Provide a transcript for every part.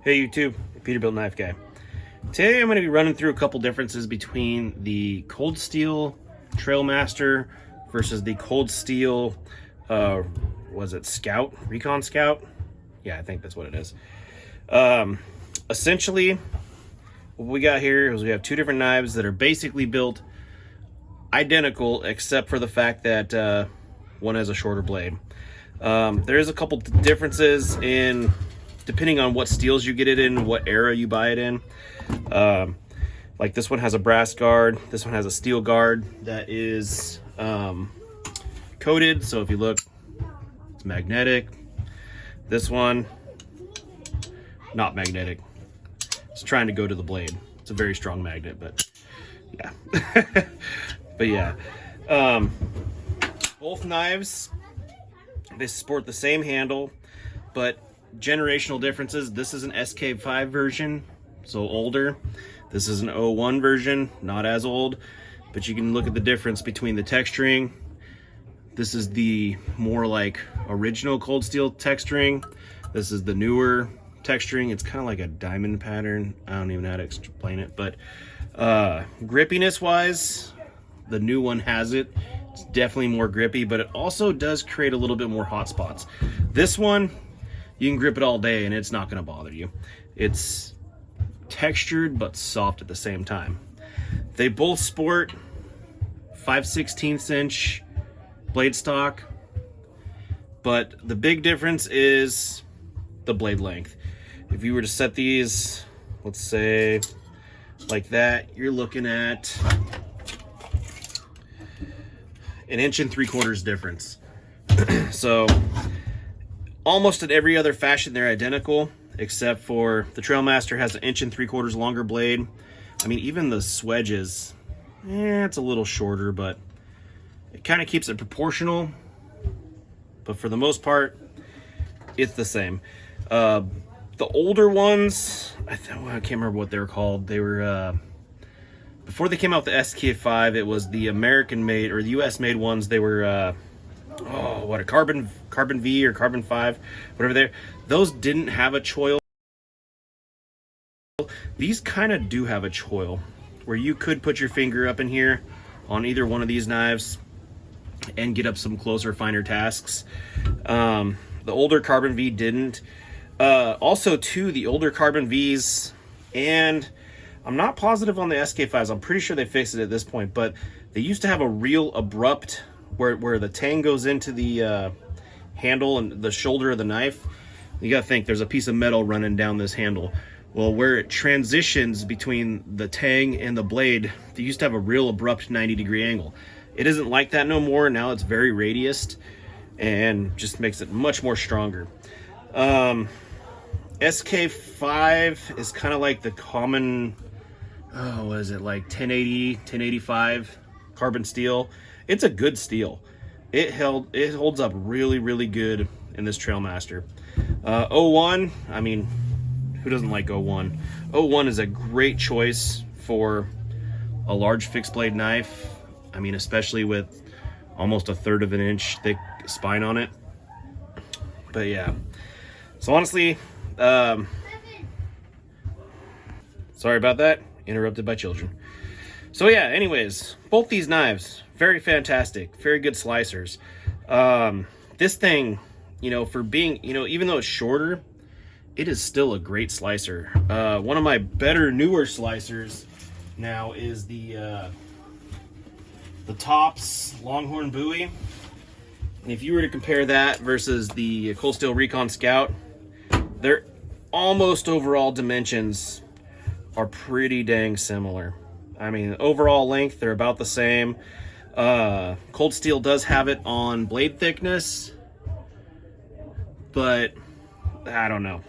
Hey YouTube, Peterbilt Knife Guy. Today I'm going to be running through a couple differences between the Cold Steel Trailmaster versus the Cold Steel, was it Scout? Recon Scout? Yeah, I think that's what it is. Essentially, what we got here is we have two different knives that are basically built identical, except for the fact that one has a shorter blade. There is a couple differences in depending on what steels you get it in, what era you buy it in. Like this one has a brass guard, this one has a steel guard that is coated, so if you look, it's magnetic. This one, not magnetic. It's trying to go to the blade. It's a very strong magnet, but yeah. But yeah, both knives, they sport the same handle, but generational differences. This is an SK5 version, so older. This is an 01 version, not as old, but you can look at the difference between the texturing. This is the more like original Cold Steel texturing. This is the newer texturing. It's kind of like a diamond pattern. I don't even know how to explain it, but grippiness wise, the new one has it. It's definitely more grippy, but it also does create a little bit more hot spots. This one, you can grip it all day and it's not going to bother you. It's textured but soft at the same time. They both sport 5/16 inch blade stock, but the big difference is the blade length. If you were to set these, let's say like that, you're looking at 1 3/4 inch difference. So almost in every other fashion they're identical, except for the Trailmaster has an 1 3/4 inch longer blade. I mean, even the swedges, it's a little shorter, but it kind of keeps it proportional. But for the most part, it's the same. The older ones, I can't remember what they were called. They were before they came out with the SK5, it was the American made or the US made ones. They were what, a carbon V or carbon 5, whatever. Those didn't have a choil. These kind of do have a choil where you could put your finger up in here on either one of these knives and get up some closer, finer tasks. The older carbon V didn't. Also too, the older carbon Vs, and I'm not positive on the SK5s, I'm pretty sure they fixed it at this point, but they used to have a real abrupt where the tang goes into the handle and the shoulder of the knife. You gotta think there's a piece of metal running down this handle. Well, where it transitions between the tang and the blade, they used to have a real abrupt 90-degree angle. It isn't like that no more. Now it's very radiused and just makes it much more stronger. SK5 is kind of like the common, what is it, like 1080, 1085 carbon steel. It's a good steel. It holds up really, really good in this Trailmaster. 01, I mean, who doesn't like 01? 01 is a great choice for a large fixed blade knife. I mean, especially with almost 1/3 inch thick spine on it. But yeah, so honestly, sorry about that, interrupted by children. So yeah, anyways, both these knives, very fantastic, very good slicers. This thing, you know, for being, you know, even though it's shorter, it is still a great slicer. One of my better, newer slicers now is the Tops Longhorn Bowie. And if you were to compare that versus the Cold Steel Recon Scout, their almost overall dimensions are pretty dang similar. I mean, overall length, they're about the same. Cold Steel does have it on blade thickness, but I don't know.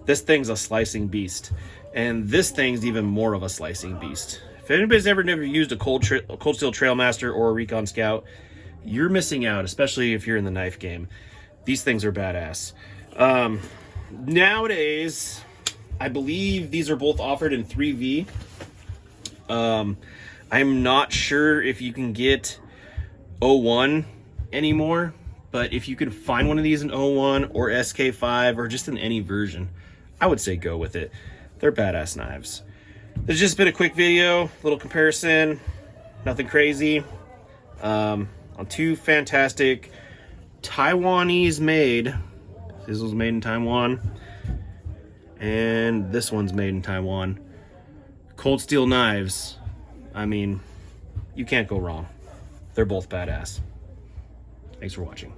This thing's a slicing beast, and this thing's even more of a slicing beast. If anybody's never used a Cold Steel Trailmaster or a Recon Scout, you're missing out, especially if you're in the knife game. These things are badass. Nowadays, I believe these are both offered in 3V. I'm not sure if you can get 01 anymore, but if you can find one of these in 01 or SK5 or just in any version, I would say go with it. They're badass knives. It's just been a quick video, little comparison, nothing crazy. On two fantastic Taiwanese made. This was made in Taiwan, and this one's made in Taiwan. Cold steel knives. I mean, you can't go wrong. They're both badass. Thanks for watching.